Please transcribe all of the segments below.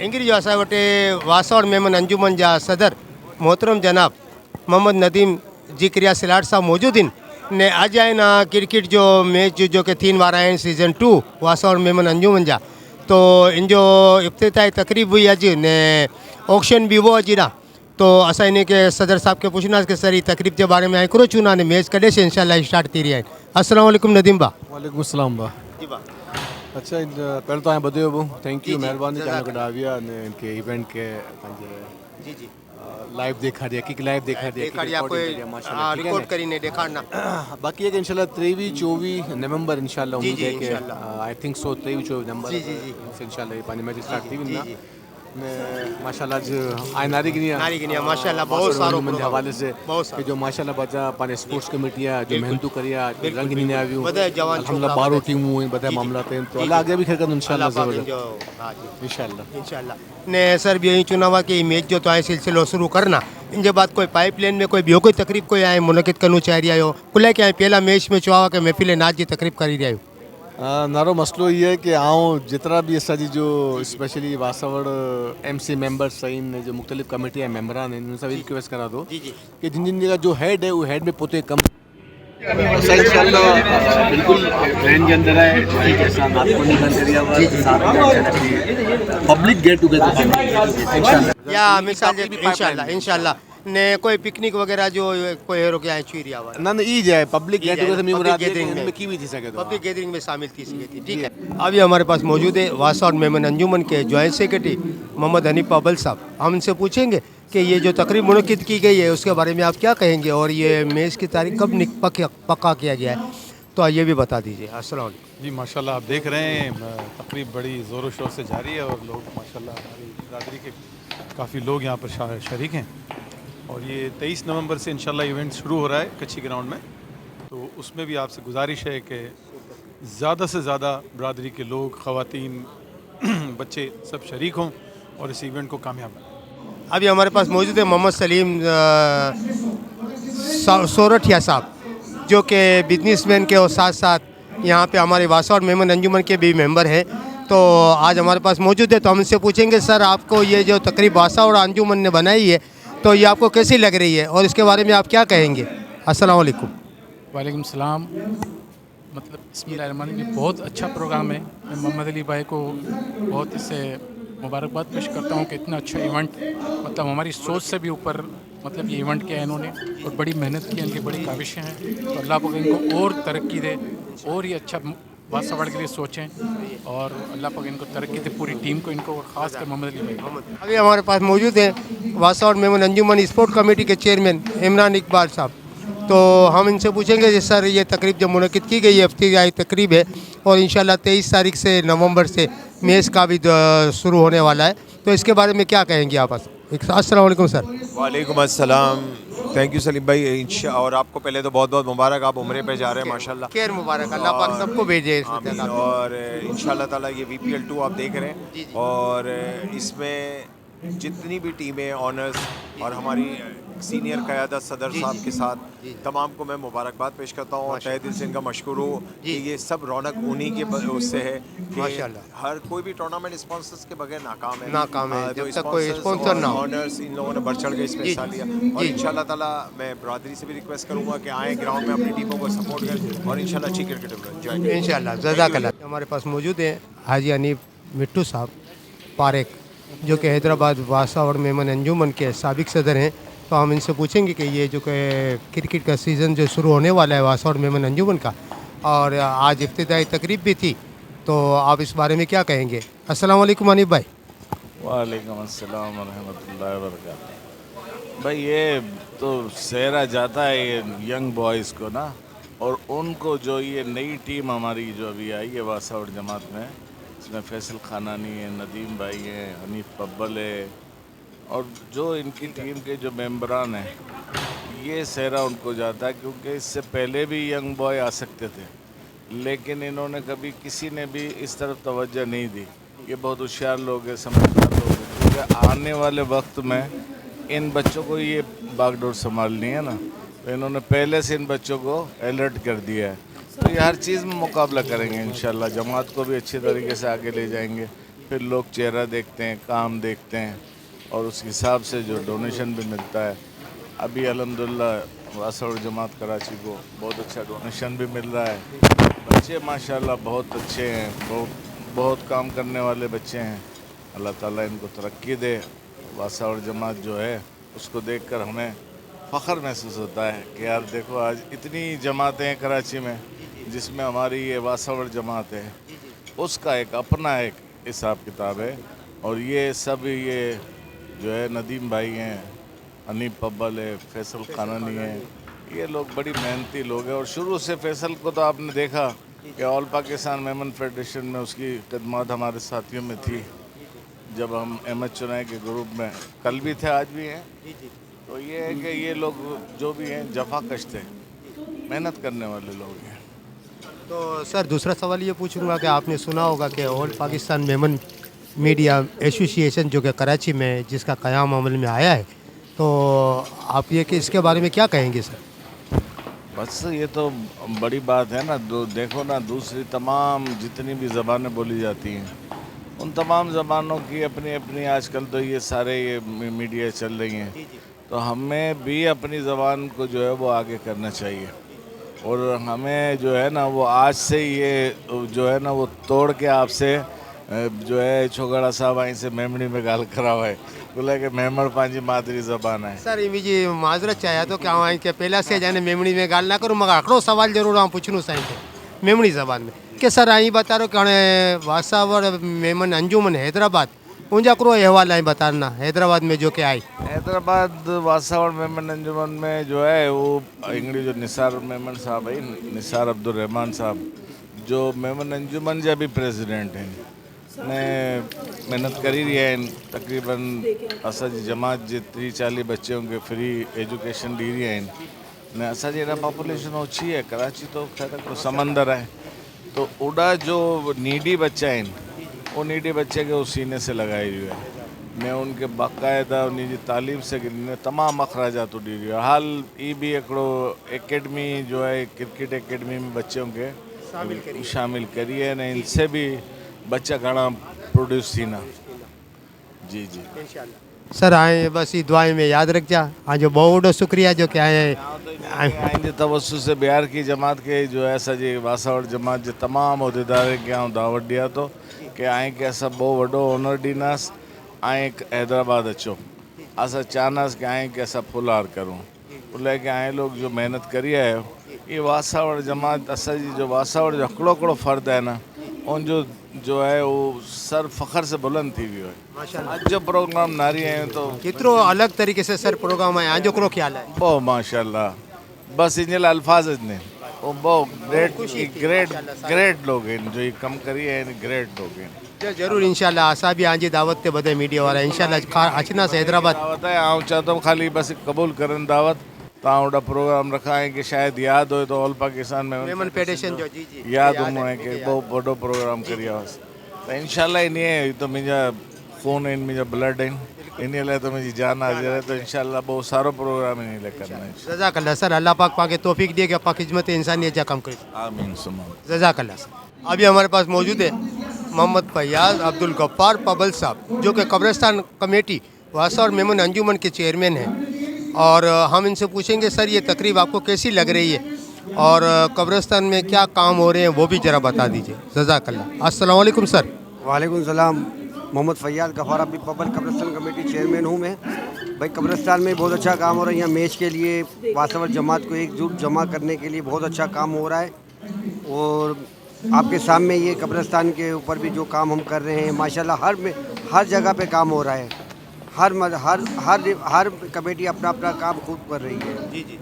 एंगिरी जो असा वटे वासौड़ मेमन अंजुमन जा सदर मोहतरम जनाब मोहम्मद नदीम जी क्रिया सिलाट साहब मौजूद इन ने आज आए ना क्रिकेट जो मैच जो कि 3 बार आए सीज़न 2 वासौड़ मेमन अंजुमन जा तो इन जो इफ्तिताई तकरीब हुई अज ने ऑक्शन भी वो अज ना तो असा इन्हें के सदर साहब के पूछना कि सर तकरीब के बारे में आए चूना ने मैच कॾहिं से इंशाल्लाह स्टार्ट थी रही है। अस्सलाम वालेकुम नदीम बा। वालेकुम अस्सलाम बा। जी बा। अच्छा पहले तो आए बधाई बो थैंक यू मेहरबानी चाहे कडाविया ने इनके इवेंट के जी जी लाइव देखा दिया कि लाइव देखा दिया कोई माशाल्लाह ठीक है रिकॉर्ड करीने दिखाना बाकी है कि इंशाल्लाह 23-24 नवंबर इंशाल्लाह जी, उम्मीद जी, है कि इंशाल्लाह। आई थिंक सो 23-24 नवंबर जी, जी, जी। से इंशाल्लाह ये पानी मैच स्टार्ट थी जी, ना जी। मैं माशाल्लाह आज आए नारी गिनिया माशाल्लाह बहुत सारो के हवाले से बहुत कि जो माशाल्लाह बचा पाने स्पोर्ट्स कमेटी है जो मेहनत करिया बिल्कुल, रंग नहीं आवी बधाई जवान अल्हम्दुलिल्लाह छोकरा, 12 बधाई। टीमों हैं बधाई जी, जी। मामला थे तो जी, अल्लाह जी। आगे भी खैर अल्लाह इंशाल्लाह पाक जबरदस्त जो हाँ जी इंशाल्लाह इंशाल्लाह ने सर भी यही चुनाव कि मैच जो तो आए सिलसिलो शुरू करना इन जे बाद कोई पाइपलाइन में कोई बियो कोई तकरीब कोई आए मुनक़िद करणु चाह रही आयो कुल के पहला मैच में चुआ कि महफिल नाच जी तकरीब करी रही आयो। नारो मसलो ये है कि आऊँ जितना भी असांजी जो स्पेशली वासावड़ एमसी मेंबर्स सही ने जो मुख्तलिफ कमेटी है मेंबरान हैं उन सभी रिक्वेस्ट करा दो जी, जी। कि जिन जिन जगह जो हेड है वो हेड में पोते कम बिल्कुल ट्रेन के अंदर है जैसा आपको निकल एरिया पब्लिक गेट टुगेदर इंशाल्लाह या मिसाल इंशाल्लाह इंशाल्लाह ने कोई पिकनिक वगैरह जो कोई हेरो के आए चुरी आवा ना ना ई जाए पब्लिक ई गेट जाए, टुगेदर में public मुराद है gathering कि में। इनमें की भी थी सके तो पब्लिक गैदरिंग में शामिल थी सके थी ठीक है। अभी हमारे पास मौजूद है वासौड़ मेमन अंजुमन के जॉइंट सेक्रेटरी मोहम्मद हनीफ अबल साहब। हम इनसे पूछेंगे कि ये जो तकरीब मुनक़िद की गई है उसके बारे में आप क्या कहेंगे और ये मैच की तारीख कब पक्का किया गया है तो ये भी बता दीजिए। अस्सलाम वालेकुम। जी माशाल्लाह आप देख रहे हैं तकरीब बड़ी ज़ोरों शोर से जारी है और लोग माशाल्लाह हमारी बिरादरी के काफ़ी लोग यहाँ पर शरीक हैं और ये 23 नवंबर से इंशाल्लाह इवेंट शुरू हो रहा है कच्ची ग्राउंड में तो उसमें भी आपसे गुजारिश है कि ज़्यादा से ज़्यादा बिरादरी के लोग ख़वातीन बच्चे सब शरीक हों और इस इवेंट को कामयाब बनाएं। अभी हमारे पास मौजूद है मोहम्मद सलीम सोरठिया साहब जो कि बिजनेसमैन के और साथ साथ यहाँ पे हमारे वासौड़ मेमन अंजुमन के भी मेंबर हैं तो आज हमारे पास मौजूद है तो हम इनसे पूछेंगे सर आपको ये जो तकरीब वासौड़ अंजुमन ने बनाई है तो ये आपको कैसी लग रही है और इसके बारे में आप क्या कहेंगे। अस्सलाम वालेकुम। वालेकुम सलाम। मतलब बिस्मिल्लाहिर्रहमानिर्रहीम बहुत अच्छा प्रोग्राम है। मैं मोहम्मद अली भाई को बहुत इससे मुबारकबाद पेश करता हूँ कि इतना अच्छा इवेंट मतलब हमारी सोच से भी ऊपर मतलब ये इवेंट किया है इन्होंने और बड़ी मेहनत की इनकी बड़ी काविशें हैं तो अल्लाह पाक इनको और तरक्की दे और ये अच्छा वासवड़ के लिए सोचें और अल्लाह पाक इनको तरक्की दे पूरी टीम को इनको और ख़ास कर मोहम्मद अली भाई। अभी हमारे पास मौजूद है वासौड़ मेमन अंजुमन स्पोर्ट कमेटी के चेयरमैन इमरान इकबाल साहब तो हम इनसे पूछेंगे कि सर ये तकरीब जो मुनक़िद की गई है इफ्तिताई तकरीब है और इंशाल्लाह 23 तारीख से नवंबर से मैच का भी शुरू होने वाला है तो इसके बारे में क्या कहेंगे आप। अस्सलाम वालेकुम सर। वालेकुम अस्सलाम थैंक यू सलीम भाई और आपको पहले तो बहुत बहुत मुबारक आप उम्रे पे जा रहे हैं माशाल्लाह खैर मुबारक अल्लाह पाक सबको भेजे आमीन और इंशाल्लाह ताला ये VPL 2 आप देख रहे हैं और इसमें जितनी भी टीमें ऑनर्स और हमारी सीनियर क़यादत सदर साहब के साथ तमाम को मैं मुबारकबाद पेश करता हूँ और तहे दिल से इनका मशकूर हो कि ये सब रौनक उन्हीं के उससे है कि माशाल्लाह। हर कोई भी टूर्नामेंट स्पॉन्सर्स के बगैर नाकाम है जब तक कोई स्पॉन्सर ना हो। ऑनर्स इन लोगों ने बढ़ चढ़ के इसमें हिस्सा लिया और इंशाल्लाह ताला मैं बरादरी से भी रिक्वेस्ट करूँगा कि आए ग्राउंड में अपनी टीमों को सपोर्ट करें और इंशाल्लाह अच्छी क्रिकेट एंजॉय करें इंशाल्लाह जज़ाकल्लाह। हमारे पास मौजूद हैं हाजी हनीफ मिट्टू साहब पारेख जो कि हैदराबाद वासौड़ मेमन अंजुमन के साबिक सदर हैं तो हम इनसे पूछेंगे कि ये जो क्रिकेट का सीज़न जो शुरू होने वाला है वासौड़ मेमन अंजुमन का और आज इफ्तिताई तकरीब भी थी तो आप इस बारे में क्या कहेंगे। अस्सलाम वालेकुम हनीफ भाई। वालेकुम अस्सलाम रहमतुल्लाहि व बरकातहू। भाई ये तो सहरा जाता है ये यंग बॉयज़ को ना और उनको जो ये नई टीम हमारी जो अभी आई है वासौड़ जमात में इसमें फैसल खानानी है नदीम भाई हैं हनीफ अब्बल है और जो इनकी टीम के जो मेंबरान हैं ये सहरा उनको जाता है क्योंकि इससे पहले भी यंग बॉय आ सकते थे लेकिन इन्होंने कभी किसी ने भी इस तरफ तवज्जो नहीं दी। ये बहुत होशियार लोग हैं समझदार लोग हैं क्योंकि आने वाले वक्त में इन बच्चों को ये बागडोर संभालनी है ना तो इन्होंने पहले से इन बच्चों को अलर्ट कर दिया है तो ये हर चीज़ में मुकाबला करेंगे इंशाल्लाह जमात को भी अच्छी तरीके से आगे ले जाएंगे फिर लोग चेहरा देखते हैं, काम देखते हैं और उस हिसाब से जो डोनेशन भी मिलता है। अभी अल्हम्दुलिल्लाह वासवाड़ जमात कराची को बहुत अच्छा डोनेशन भी मिल रहा है। बच्चे माशाल्लाह बहुत अच्छे हैं, बहुत काम करने वाले बच्चे हैं। अल्लाह ताला इनको तरक्की दे। वासवाड़ जमात जो है उसको देखकर हमें फ़ख्र महसूस होता है कि यार देखो आज इतनी जमातें हैं कराची में, जिसमें हमारी ये वासवाड़ जमात है, उसका एक अपना एक हिसाब किताब है। और ये सब ये जो है नदीम भाई हैं, अनीप पब्बल है, फैसल खानानी है, ये लोग बड़ी मेहनती लोग हैं। और शुरू से फैसल को तो आपने देखा कि ऑल पाकिस्तान मेमन फेडरेशन में उसकी खिदमत हमारे साथियों में थी। जब हम अहमद चुनाई के ग्रुप में कल भी थे, आज भी हैं, तो ये है कि ये लोग जो भी हैं जफाकश थे, मेहनत करने वाले लोग हैं। तो सर दूसरा सवाल ये पूछूंगा कि आपने सुना होगा कि all Pakistan Memon media association जो कि कराची में जिसका क़याम अमल में आया है, तो आप ये कि इसके बारे में क्या कहेंगे सर? बस ये तो बड़ी बात है ना। देखो ना, दूसरी तमाम जितनी भी ज़बानें बोली जाती हैं, उन तमाम ज़बानों की अपनी अपनी आजकल तो ये सारे ये मीडिया चल रही हैं, तो हमें भी अपनी ज़बान को जो है वो आगे करना चाहिए। और हमें जो है ना वो आज से ये जो है ना वो तोड़ के आपसे जो है छोगड़ा साहब आई से मेमड़ी में गाल करा हुआ है, बोला कि मेमड़ पांजी मादरी ज़बान है। सर मुझे माजरत चाहिए तो क्या वहाँ के पहला से जाने मेमड़ी में गाल ना करूँ, मगर आखिरो सवाल जरूर आऊँ पूछूँ साईं खे मेमड़ी ज़बान में कि सर आई बता रहे कि हाणे वासावड़ मेमन अंजुमन हैदराबाद उनजा करो अहवाल आई बताना हैदराबाद में जो कि आई हैदराबाद वासावड़ मेमन अंजुमन में जो है वो इंगड़ी जो निसार मेमन साहब है, निसार अब्दुल रहमान साहब जो मेमन अंजुमन जा भी प्रेसिडेंट हैं, ने मेहनत करी रही है। तकरीबन असांजी जमात जे 30-40 बच्चों के फ्री एजुकेशन दी रही है। ने असांजी ना पॉपुलेशन ओछी है, कराची तो खैर हिकिड़ो समंदर है, तो ओॾा जो नीडी बच्चा आहिनि वो नीडी बच्चे के उस सीने से लगाई रही है। मैं उनके बाकायदा उन्हीं जी तालीम से तमाम अखराजात उड़ी रही है। हाल ई भी हिकिड़ो एकेडमी जो है क्रिकेट एकेडमी में बच्चों के शामिल करी है, ने इनसे भी बच्चा घना प्रोड्यूस थी ना। जी जी सर आए बस ये दुआएं में याद रख जा। हाँ जो बहुत वॾो शुक्रिया जो कि आए आइंदे तवस्सु से बिहार की जमात के जो है सजी वासावड़ जमात जे तमाम उहदेदार के आऊं दावत दिया तो कि आए कि असां बहुत वॾो ऑनर ॾींदासीं, आए हैदराबाद अचो, असां चाहंदासीं कि आए कि असां फुल हार करूं। उन के आए लोग जो मेहनत करी है, ये वासावड़ जमात असांजी जो वासावड़ जो हिकिड़ो हिकिड़ो फ़र्द है ना, उन जो है वो सर फ़ख्र से बुलंद थी वियो है। अज जो प्रोग्राम नारी आहियूं तो केतिरो अलग तरीके से सर प्रोग्राम है आजो करो ख्याल है बहुत माशाल्लाह, बस इन लाइ अल्फाज ने वो बहुत ग्रेट लोग हैं जो ये कम करी है, ग्रेट लोग हैं। जरूर इंशाल्लाह असा भी आज दावत ते बधे मीडिया वाला इंशाल्लाह अचना से हैदराबाद दावत है। आऊं चाहता हूँ खाली बस कबूल करन दावत तव्हां वॾा प्रोग्राम रखा है कि शायद याद हो तो ऑल पाकिस्तान में मेमन फेडरेशन जो जी जी याद हूँ है कि बहुत वॾो प्रोग्राम करी हुआसीं। तो इंशाल्लाह इन तो मुंहिंजा खून आहिनि, मुंहिंजा ब्लड आहिनि, इन लाइ तो मुंहिंजी जान हाज़िर है। तो इंशाल्लाह बहुत सारो प्रोग्राम इन लाइ करना है। जज़ाकल्लाह सर, अल्लाह पाक पाके तौफीक दिए कि आप खिदमत इंसानियत जा काम करें। आमीन सुमा। जज़ाकल्लाह सर। अभी हमारे पास मौजूद है मोहम्मद फैयाज अब्दुल गफ्फार पबल साहब जो कि कब्रिस्तान कमेटी वासावड़ मेमन अंजुमन के चेयरमैन हैं, और हम इनसे पूछेंगे सर ये तकरीब आपको कैसी लग रही है और कब्रिस्तान में क्या काम हो रहे हैं वो भी ज़रा बता दीजिए। जज़ाकल्लाह। अस्सलाम वालेकुम सर। वालेकुम सलाम। मोहम्मद फैयाज गफ़ार अब्दुल पबल कब्रिस्तान कमेटी चेयरमैन हूँ मैं। भाई कब्रिस्तान में बहुत अच्छा काम हो रहा है। यहाँ मैच के लिए वासावड़ जमात को एकजुट जमा करने के लिए बहुत अच्छा काम हो रहा है, और आपके सामने ये कब्रिस्तान के ऊपर भी जो काम हम कर रहे हैं माशाल्लाह हर जगह पे काम हो रहा है। हर कमेटी अपना अपना काम खुद कर रही है। जी जी।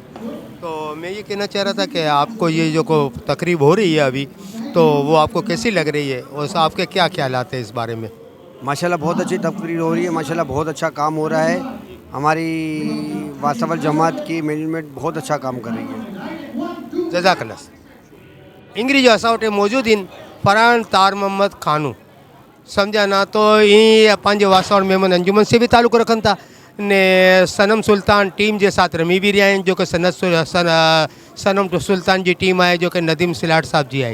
तो मैं ये कहना चाह रहा था कि आपको ये जो को तकरीब हो रही है अभी, तो वो आपको कैसी लग रही है और आपके क्या ख्यालात हैं इस बारे में? माशाल्लाह बहुत अच्छी तकरीर हो रही है, माशाल्लाह बहुत अच्छा काम हो रहा है। हमारी वासावड़ जमात की मैनेजमेंट बहुत अच्छा काम कर रही है। जज़ाकल्लाह। इंग्रिज असां मौजूद इन फरहान तार मोहम्मद खानू समझा ना, तो ये पंहिंजे वासावड़ मेमन अंजुमन से भी ताल्लुक़ रखनि था ने सनम सुल्तान टीम के साथ रमी भी रहा हैं जो कि सनम सुल्तान की टीम है जो कि नदीम सिलाट साहब जी है।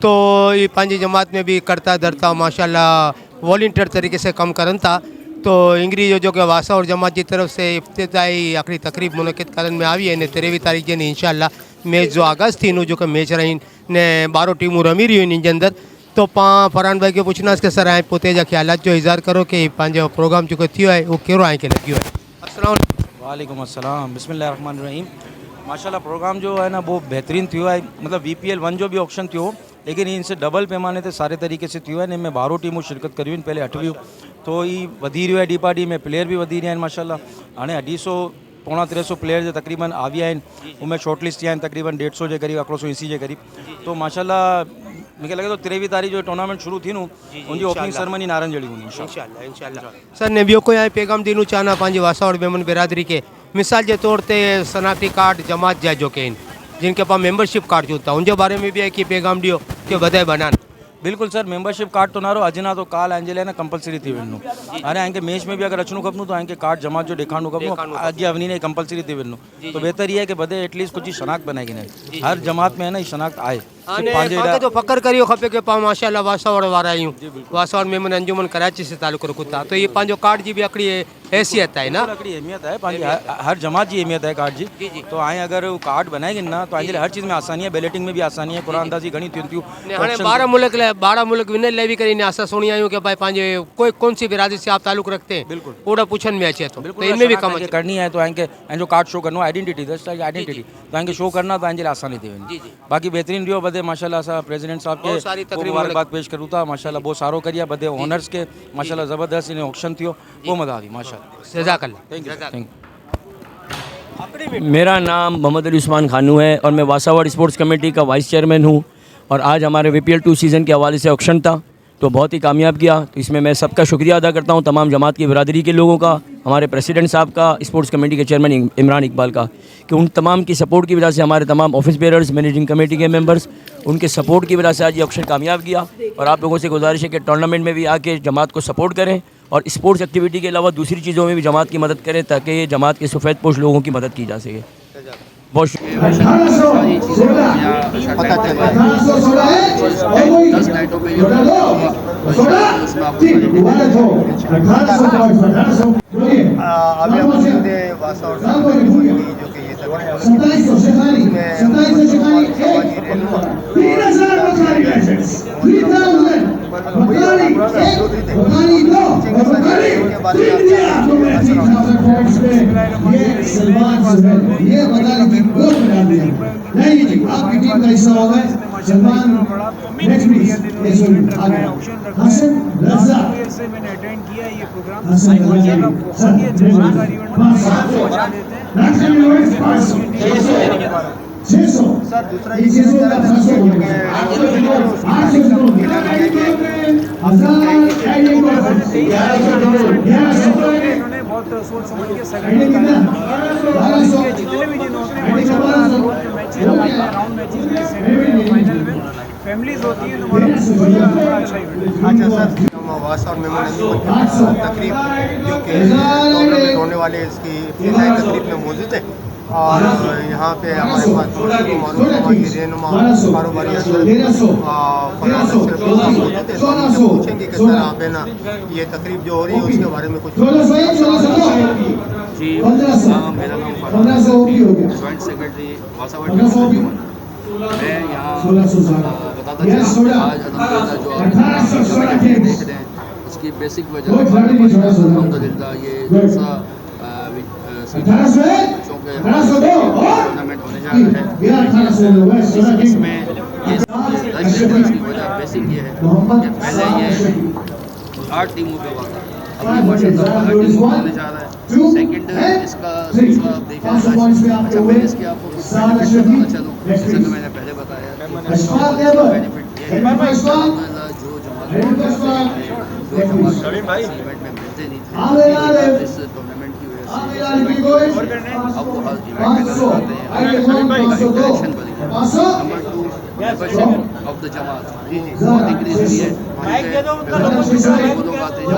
तो ये पंहिंजी जमात में भी करता धरता माशाल्लाह वॉल्टियर तरीके से कम करन था। तो इंग्री जो कि वासावड़ जमात की तरफ से इफ्तिताई आखिरी तकरीब मुनक़िद करण में आई है ने 23 तारीख जे इंशाल्लाह मैच जो आगाज़ थी जो कि मैच रही ने 12 टीमूं रमी रही इन अंदर। तो फरहान भाई के पूछना कि सर ऐं पोते जा ख्यालात जो इज़हार करो कि पंहिंजो प्रोग्राम जो थियो है वो कहिड़ो ऐं खे लॻियो आहे। अस्सलाम वालेकुम अस्सलाम, बिस्मिल्लाहिर्रहमानिर्रहीम। माशाल्लाह प्रोग्राम जो है ना वो बेहतरीन थियो है। मतलब VPL 1 जो भी ऑप्शन थियो लेकिन इनसे डबल पैमाने ते सारे तरीके से थियो है। इनमें 12 टीमूं शिरकत करियूं पहले 8वीं तो ये वधी रहियो आहे। डी पार्टी में प्लेयर भी वधी रहिया आहिनि माशाल्लाह। हाणे 250 पौणा 300 प्लेयर तकरीबन आविया आहिनि। उनमें शॉर्ट लिस्ट थिया आहिनि तकरीबन 150 जे क़रीब 180 जे क़रीब। तो माशाल्लाह मूंखे लॻे थो 23 तारीख़ जो टूर्नामेंट शुरू थी उनकी ओपनिंग सेरेमनी नारंजड़ी हूंदी इंशाल्लाह। इंशाल्लाह सर ने ॿियो कोई पैगाम ॾियणो चाहना पंहिंजे वासावड़ मेमन बिरादरी के मिसाल के तौर पे शनाख्ती कार्ड जमात जा जो के जिनके पास मेंबरशिप कार्ड जो था उनके बारे में भी है कि पैगाम दियो कि वधाए बनान। बिल्कुल सर, मेंबरशिप कार्ड तो नारो अॼु ना तो काल एंजल ना कंपलसरी थी वञो। हाणे आंखे मैच में भी अगर अचणो खपनो तो आंखे कार्ड जमात जो ॾेखारणो खपनो अॻे वञी ने कंपलसरी थी वञो। तो बेहतर ये है कि बदे एटलीस्ट कुछ शनाख्त बनाए कि हर जमात में है ना शनाख्त आए। तो फकर करियो खपे कि पा माशाल्लाह वासावड़ वारा आहियूं वासावड़ मेमन अंजुमन कराची से ताल्लुक़ रखूं था। तो ये पंहिंजो कार्ड जी भी हिकिड़ी हैसियत है ना, हिकिड़ी अहमियत है पंहिंजी हर जमात जी अहमियत है कार्ड जी। तो आए अगर वो कार्ड बनाएगी ना तो आगे हर चीज़ में आसानी है, बैलेटिंग में भी आसानी है, कुरान अंदाज़ी घणी थियूं। हाणे 12 मुल्क लाइ 12 मुल्क विनर लाइ भी करीने असां सुणी आहियूं कि भाई पंहिंजे कोई कौन सी बिरादरी से आप ताल्लुक़ रखते हैं बिल्कुल पूरा पूछन में अचे तो बिल्कुल इनमें भी कम करनी है। तो आएंगे जो कार्ड शो करना आइडेंटिटी जस्ट आइडेंटिटी तो आएंगे शो करना तो आएंगे आसानी थी वञे। बाकी बेहतरीन रियो बदे माशाल्लाह असां प्रेसिडेंट साहब के मुबारकबाद पेश करूँ था माशाल्लाह। बहुत सारो करिया बदे ऑनर्स के माशाल्लाह ज़बरदस्त इन्हें ऑप्शन थियो वो मज़ा आई माशाल्लाह। जज़ाकल्लाह। मेरा नाम मोहम्मद अली उस्मान खानू है और मैं वासावड़ स्पोर्ट्स कमेटी का वाइस चेयरमैन हूँ। और आज हमारे VPL 2 सीज़न के हवाले से ऑक्शन था तो बहुत ही कामयाब किया। तो इसमें मैं सबका शुक्रिया अदा करता हूँ, तमाम जमात की बिरादरी के लोगों का, हमारे प्रेसिडेंट साहब का, स्पोर्ट्स कमेटी के चेयरमैन इमरान इकबाल का, कि उन तमाम की सपोर्ट की वजह से हमारे तमाम ऑफिस बेयरर्स, मैनेजिंग कमेटी के मेंबर्स, उनके सपोर्ट की वजह से आज ये ऑक्शन कामयाब किया। और आप लोगों से गुजारिश है कि टूर्नामेंट में भी आके जमात को सपोर्ट करें और स्पोर्ट्स एक्टिविटी के अलावा दूसरी चीज़ों में भी जमात की मदद करें ताकि ये जमात के सफ़ेद पोश लोगों की मदद की जा सके। बहुत शुक्रिया। 10 नाइटों पे ये उसमें आपको अभी हम मौजूद है वासावड़ जो कि ये आपकी टीम का हिस्सा होगा सलमान मैंने अटेंड किया ये प्रोग्राम बहुत ही अच्छा शानदार इवेंट पहुंचा देते हैं। सर दूसरा इन्होंने बहुत सोच समझ के संगठन जितने भी मैचेस राउंड मैचेस में सेमीफाइनल फाइनल में फैमिलीज होती है तो बड़ा अच्छा इवेंट। अच्छा सर वासावड़ मेमन तकरीब जो कि टूर्नामेंट होने वाले इसकी इफ्तिताई तकरीब में मौजूद है और यहाँ पे हमारे पास रहनुमा कारोबारी पूछेंगे कि सर आप है ना ये तकरीब जो हो रही है उसके बारे में कुछ। जी मेरा नाम जॉइंट सेक्रेटरी वासावड़ मैं यहाँ बताता चलूँ आज अल्हम्दुलिल्लाह जो आप देख रहे हैं उसकी बेसिक वजह अल्हम्दुलिल्लाह ये दूसरा टूर्नामेंट होने जा रहा है। इसमें इसकी वजह बेसिक ये है कि पहले ये 8 टीमों पे हुआ था, अब माशाल्लाह 8 टीमों होने जा रहा है। सेकंड इसका दूसरा आप देखें अच्छा मैं इसकी आपको बेनिफिट बताना चलूँ जैसे कि मैंने पहले बताया बेनिफिट ये है जो जमात इवेंट में मिलते नहीं थे इस टूर्नामेंट की वजह से अब वो हर इवेंट में आते हैं इंटरेक्शन बढ़ी है। नंबर 2 मेंबरशिप ऑफ द जमात बहुत इंक्रीज हुई है। वो लोग आते हैं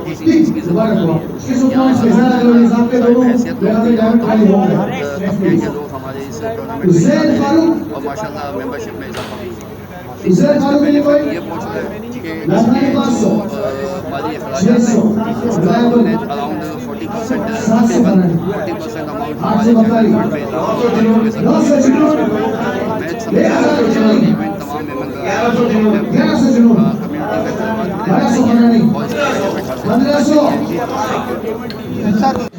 किसी चीज़ की ज़रूरत नहीं है हैसियत तबके के लोग हमारे इस टूर्नामेंट में आते हैं और माशाल्लाह मेंबरशिप में इजाफा भी है। तीसरा ये पूछ रहे हैं कि के लिए जो माली अखराजात हैं उसका हमने अराउंड 40% तकरीबन 40% अमाउंट हमारे जनरल फंड में मैच समझ इवेंट तमाम मेहमान कम्युनिटी में खदमात देना चाहिए और इसके लिए